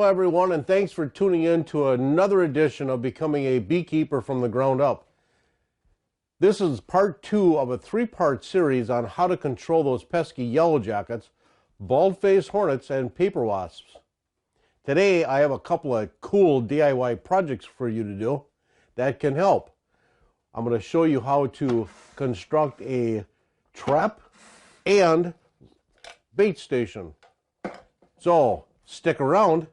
everyone, and thanks for tuning in to another edition of Becoming a Beekeeper from the Ground Up. This is part 2 of a 3-part series on how to control those pesky yellow jackets, bald-faced hornets, and paper wasps. Today I have a couple of cool DIY projects for you to do that can help. I'm going to show you how to construct a trap and bait station. So stick around.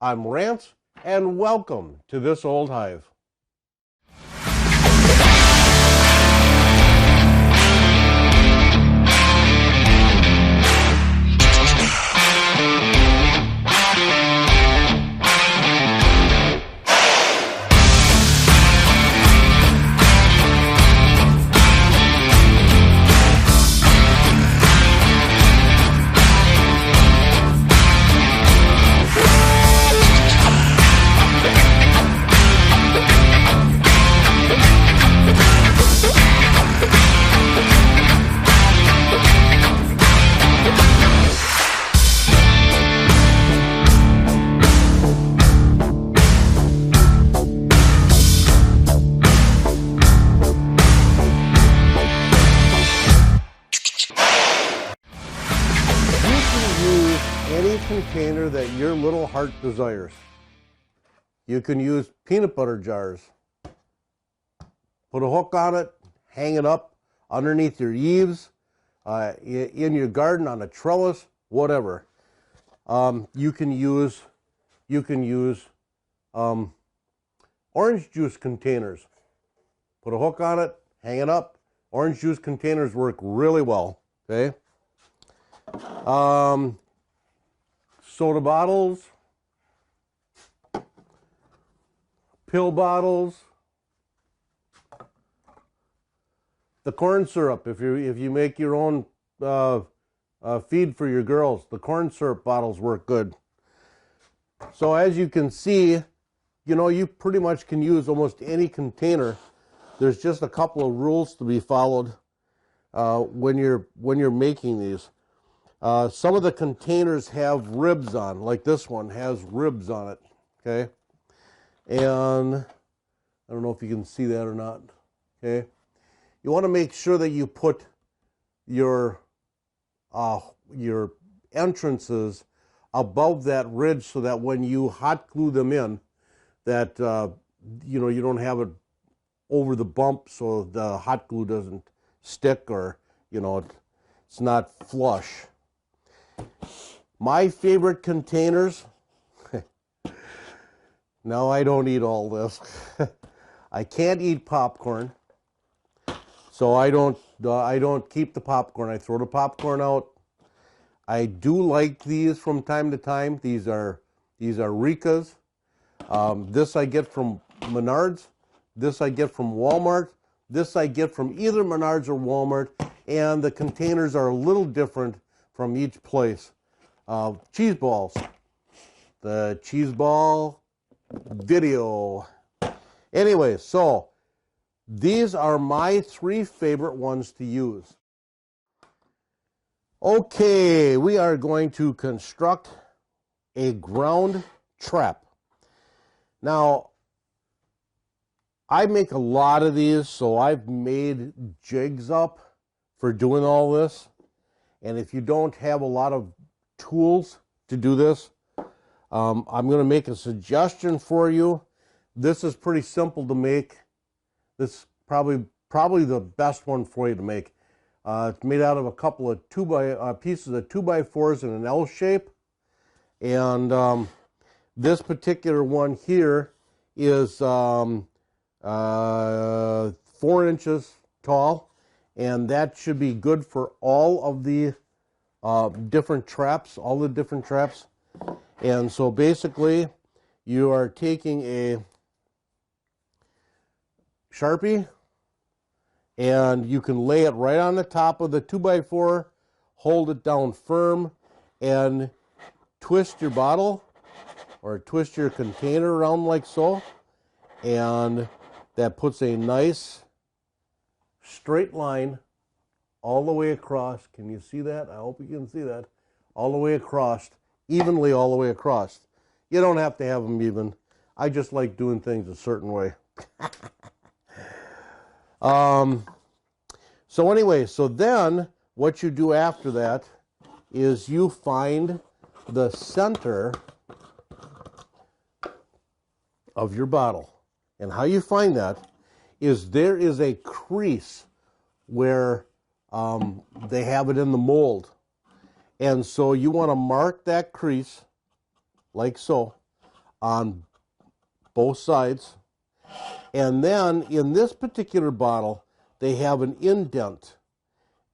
I'm Rance, and welcome to this old hive. Any container that your little heart desires. You can use peanut butter jars. Put a hook on it, hang it up underneath your eaves, in your garden on a trellis, whatever. You can use orange juice containers. Put a hook on it, hang it up. Orange juice containers work really well. Okay. Soda bottles, pill bottles, the corn syrup. If you make your own feed for your girls, the corn syrup bottles work good. So as you can see, you pretty much can use almost any container. There's just a couple of rules to be followed when you're making these. Some of the containers have ribs on, like this one has ribs on it, okay? And I don't know if you can see that or not, okay? You want to make sure that you put your entrances above that ridge so that when you hot glue them in, that, you don't have it over the bump so the hot glue doesn't stick or, it's not flush. My favorite containers, no, I don't eat all this. I can't eat popcorn, so I don't keep the popcorn. I throw the popcorn out. I do like these from time to time. These are Ricas. This I get from Menards. This I get from Walmart. This I get from either Menards or Walmart, and the containers are a little different from each place. Cheese balls. The cheese ball video. Anyway, so these are my 3 favorite ones to use. Okay, we are going to construct a ground trap. Now, I make a lot of these, so I've made jigs up for doing all this. And if you don't have a lot of tools to do this, I'm going to make a suggestion for you. This is pretty simple to make. This is probably the best one for you to make. It's made out of a couple of pieces of 2x4s in an L shape. And this particular one here is 4 inches tall. And that should be good for all of the different traps, And so basically, you are taking a Sharpie, and you can lay it right on the top of the 2x4, hold it down firm, and twist your bottle, or twist your container around like so, and that puts a nice straight line all the way across. Can you see that? I hope you can see that. All the way across, evenly all the way across. You don't have to have them even. I just like doing things a certain way. So anyway, so then what you do after that is you find the center of your bottle. And how you find that is there is a crease where they have it in the mold. And so you want to mark that crease like so on both sides. And then in this particular bottle, they have an indent.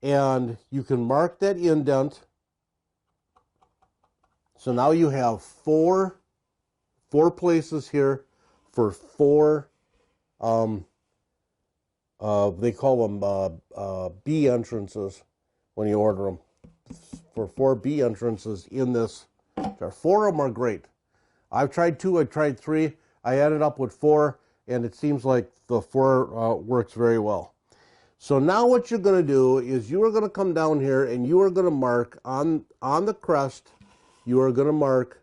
And you can mark that indent. So now you have four places here for four, they call them B entrances when you order them. For 4 B entrances in this. 4 of them are great. I've tried 2, I tried 3. I ended up with 4, and it seems like the 4 works very well. So now what you're going to do is you are going to come down here and you are going to mark on the crest, you are going to mark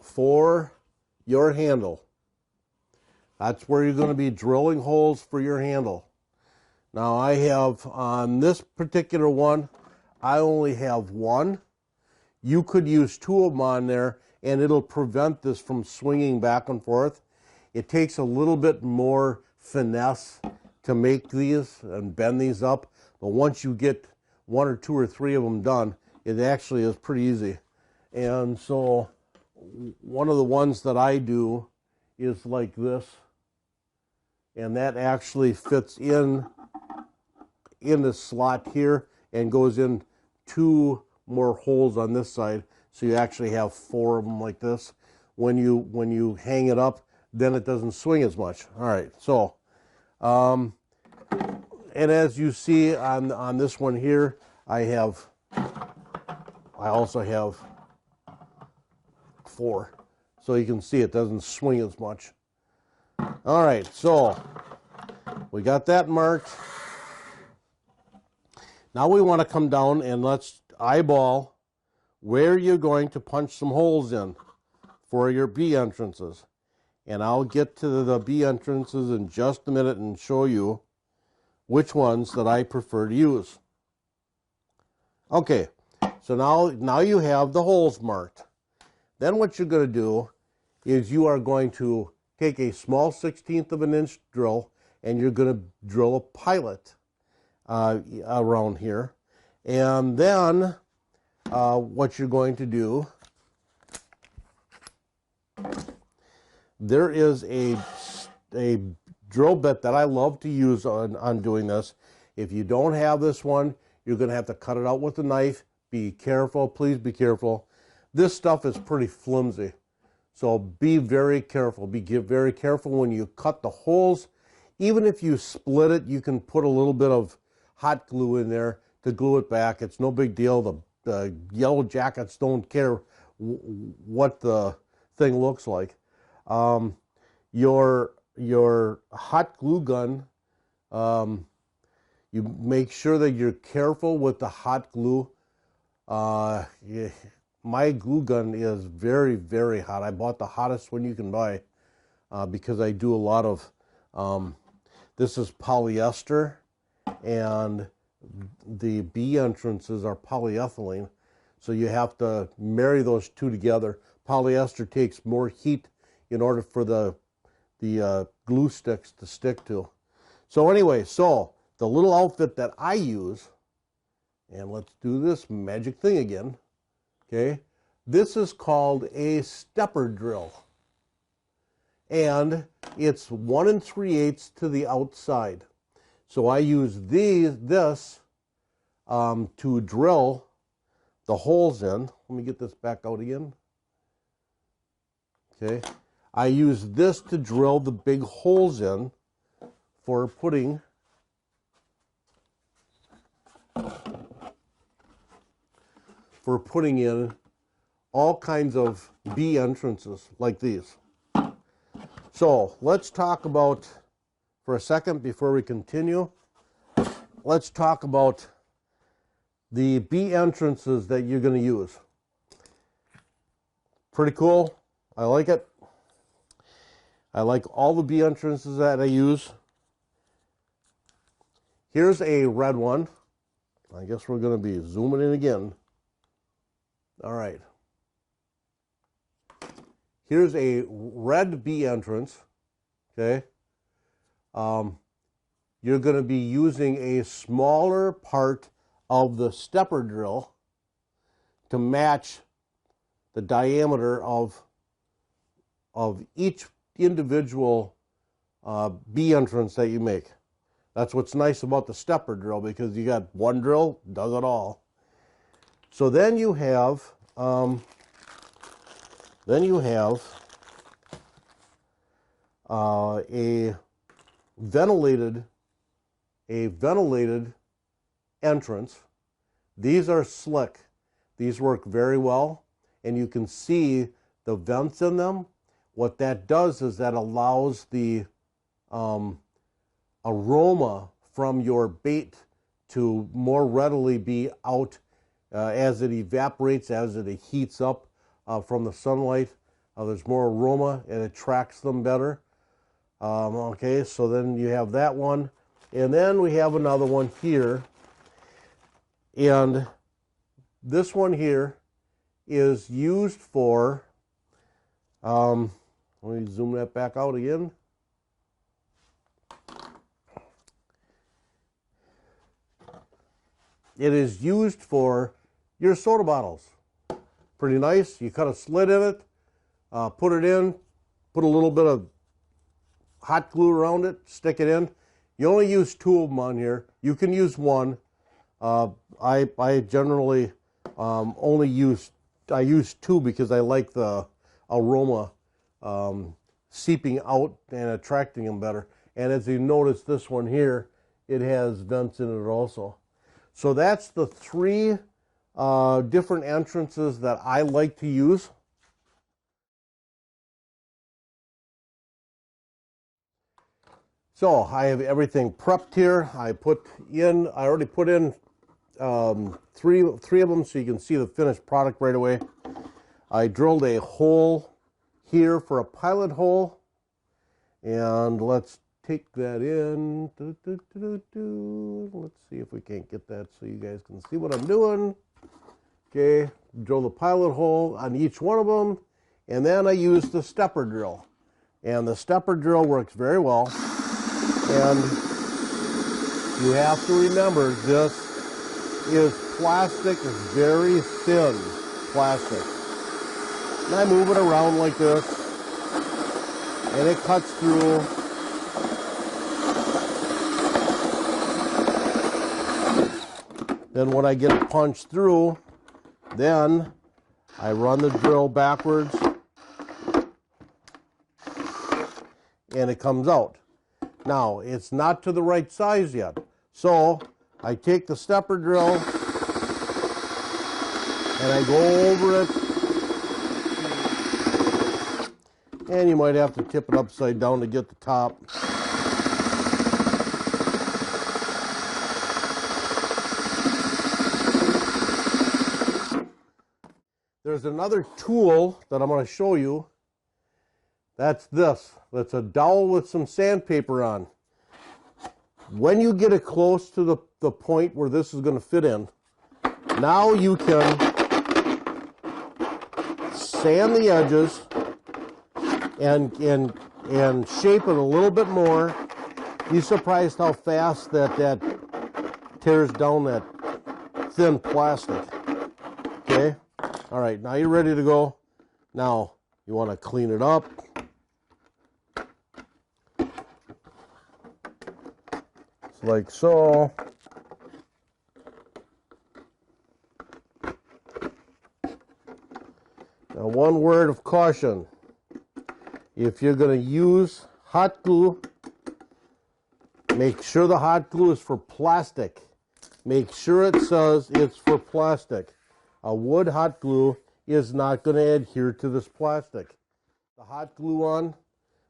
for your handle. That's where you're going to be drilling holes for your handle. Now I have, on this particular one, I only have 1. You could use 2 of them on there and it'll prevent this from swinging back and forth. It takes a little bit more finesse to make these and bend these up, but once you get 1 or 2 or 3 of them done, it actually is pretty easy. And so one of the ones that I do is like this, and that actually fits in this slot here and goes in 2 more holes on this side, so you actually have 4 of them like this. When you hang it up, then it doesn't swing as much. All right, so and as you see on this one here, I also have 4, so you can see it doesn't swing as much. All right, so we got that marked. Now we want to come down and let's eyeball where you're going to punch some holes in for your B entrances. And I'll get to the B entrances in just a minute and show you which ones that I prefer to use. Okay, so now you have the holes marked. Then what you're going to do is you are going to take a small 1/16 of an inch drill and you're going to drill a pilot around here. And then what you're going to do, there is a drill bit that I love to use on doing this. If you don't have this one, you're going to have to cut it out with a knife. Be careful, please be careful. This stuff is pretty flimsy, so be very careful. Be very careful when you cut the holes. Even if you split it, you can put a little bit of hot glue in there to glue it back. It's no big deal. The yellow jackets don't care what the thing looks like. Your hot glue gun, you make sure that you're careful with the hot glue. My glue gun is very, very hot. I bought the hottest one you can buy because I do a lot of, this is polyester, and the B entrances are polyethylene. So you have to marry those two together. Polyester takes more heat in order for the glue sticks to stick to. So anyway, so the little outfit that I use, and let's do this magic thing again, okay? This is called a stepper drill. And it's 1 3/8 to the outside. So I use this to drill the holes in. Let me get this back out again. Okay. I use this to drill the big holes in for putting in all kinds of B entrances like these. So let's talk about, for a second before we continue, let's talk about the B entrances that you're going to use. Pretty cool. I like it. I like all the bee entrances that I use. Here's a red one. I guess we're going to be zooming in again. All right. Here's a red bee entrance. Okay. You're going to be using a smaller part of the stepper drill to match the diameter of each individual bee entrance that you make. That's what's nice about the stepper drill, because you got one drill, does it all. So then you have a ventilated entrance. These are slick. These work very well, and you can see the vents in them. What that does is that allows the aroma from your bait to more readily be out as it evaporates, as it heats up from the sunlight. There's more aroma and it attracts them better. Okay, so then you have that one. And then we have another one here. And this one here is used for, let me zoom that back out again. It is used for your soda bottles. Pretty nice. You cut a slit in it, put it in, put a little bit of hot glue around it, stick it in. You only use 2 of them on here. You can use 1. I generally I use 2 because I like the aroma seeping out and attracting them better. And as you notice, this one here, it has vents in it also. So that's the 3 different entrances that I like to use. So I have everything prepped here. I already put in three of them so you can see the finished product right away. I drilled a hole here for a pilot hole, and let's take that in. Let's see if we can't get that so you guys can see what I'm doing. Okay, drill the pilot hole on each one of them, and then I use the stepper drill. And the stepper drill works very well. And you have to remember, this is plastic, it's very thin plastic. And I move it around like this, and it cuts through. Then when I get it punched through, then I run the drill backwards, and it comes out. Now, it's not to the right size yet. So, I take the stepper drill, and I go over it. And you might have to tip it upside down to get the top. There's another tool that I'm going to show you. That's this. That's a dowel with some sandpaper on. When you get it close to the point where this is going to fit in, now you can sand the edges and shape it a little bit more. You're surprised how fast that tears down that thin plastic. Okay? All right, now you're ready to go. Now you want to clean it up. Like so. Now, one word of caution. If you're going to use hot glue, make sure the hot glue is for plastic. Make sure it says it's for plastic. A wood hot glue is not going to adhere to this plastic. The hot glue on,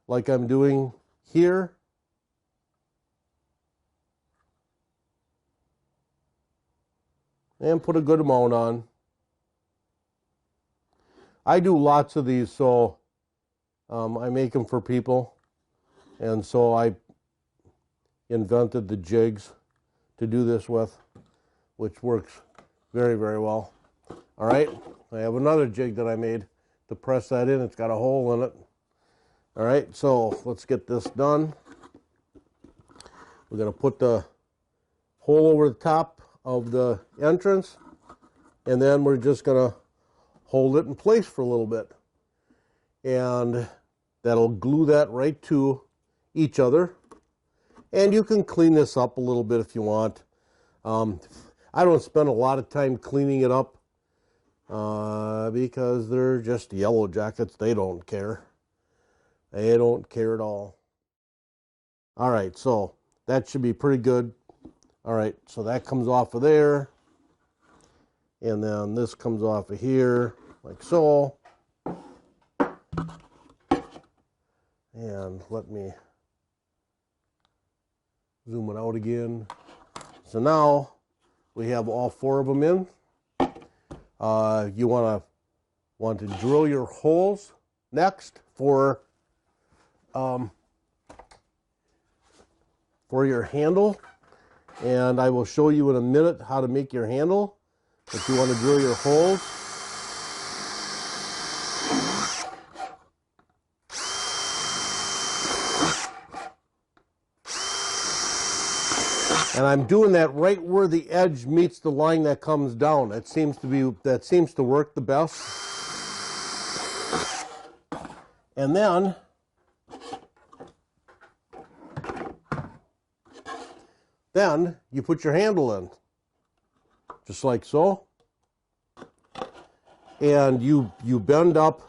like I'm doing here, and put a good amount on. I do lots of these, so I make them for people, and so I invented the jigs to do this with, which works very, very well. All right, I have another jig that I made to press that in. It's got a hole in it. All right, so let's get this done. We're going to put the hole over the top of the entrance, and then we're just going to hold it in place for a little bit. And that'll glue that right to each other. And you can clean this up a little bit if you want. I don't spend a lot of time cleaning it up because they're just yellow jackets. They don't care. They don't care at all. All right, so that should be pretty good. All right, so that comes off of there. And then this comes off of here, like so. And let me zoom it out again. So now we have all 4 of them in. You want to drill your holes next for your handle, and I will show you in a minute how to make your handle. If you want to drill your holes, and I'm doing that right where the edge meets the line that comes down. That seems to work the best. And then you put your handle in, just like so. And you bend up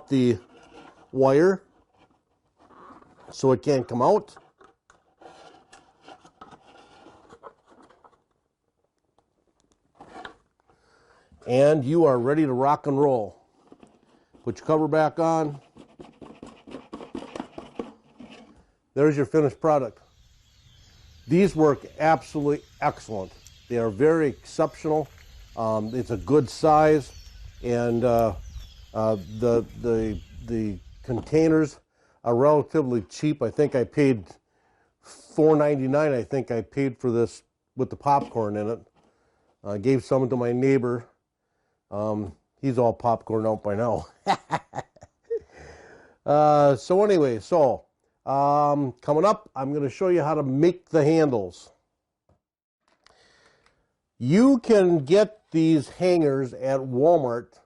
the wire so it can't come out. And you are ready to rock and roll. Put your cover back on. There's your finished product. These work absolutely excellent. They are very exceptional. It's a good size, and the containers are relatively cheap. I think I paid $4.99. I think I paid for this with the popcorn in it. I gave some to my neighbor. He's all popcorn out by now. So anyway, coming up, I'm going to show you how to make the handles. You can get these hangers at Walmart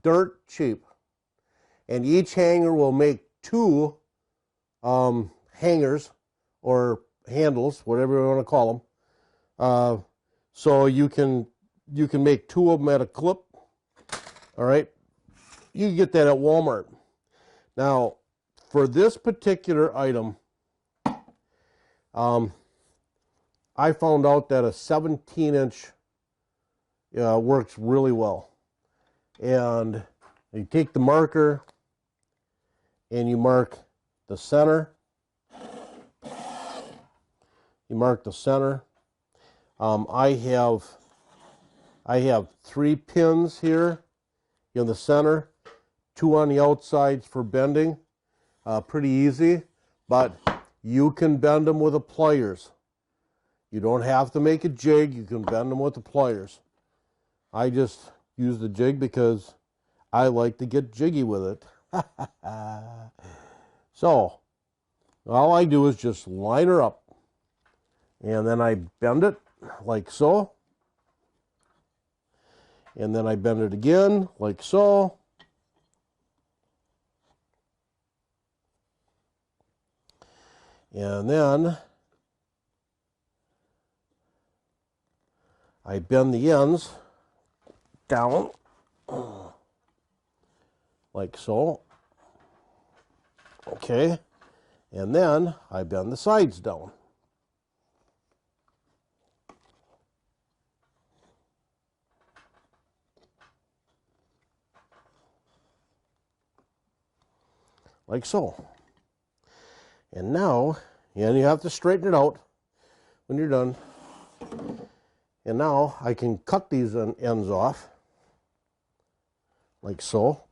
dirt cheap. And each hanger will make 2 hangers or handles, whatever you want to call them. So you can make 2 of them at a clip. All right, you can get that at Walmart. Now, for this particular item, I found out that a 17-inch works really well. And you take the marker and you mark the center. You mark the center. I have 3 pins here in the center, 2 on the outsides for bending. Pretty easy, but you can bend them with the pliers. You don't have to make a jig. You can bend them with the pliers. I just use the jig because I like to get jiggy with it. So all I do is just line her up, and then I bend it like so. And then I bend it again, like so. And then I bend the ends down, like so. Okay. And then I bend the sides down. Like so. And now, and you have to straighten it out when you're done. And now I can cut these ends off. like so.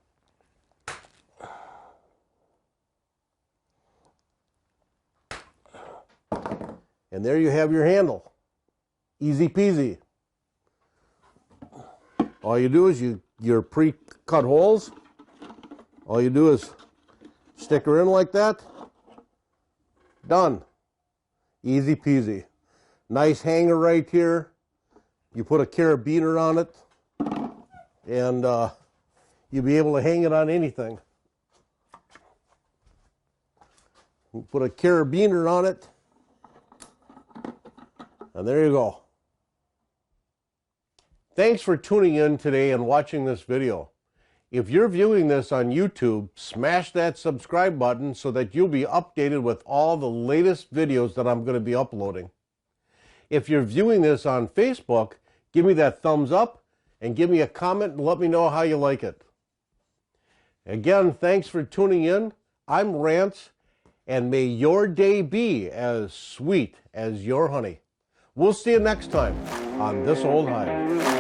And there you have your handle. Easy peasy. All you do is your pre-cut holes, all you do is stick her in like that. Done. Easy peasy. Nice hanger right here. You put a carabiner on it, and you'll be able to hang it on anything. You put a carabiner on it, and there you go. Thanks for tuning in today and watching this video. If you're viewing this on YouTube, smash that subscribe button so that you'll be updated with all the latest videos that I'm going to be uploading. If you're viewing this on Facebook, give me that thumbs up and give me a comment and let me know how you like it. Again, thanks for tuning in. I'm Rance, and may your day be as sweet as your honey. We'll see you next time on This Old Hive.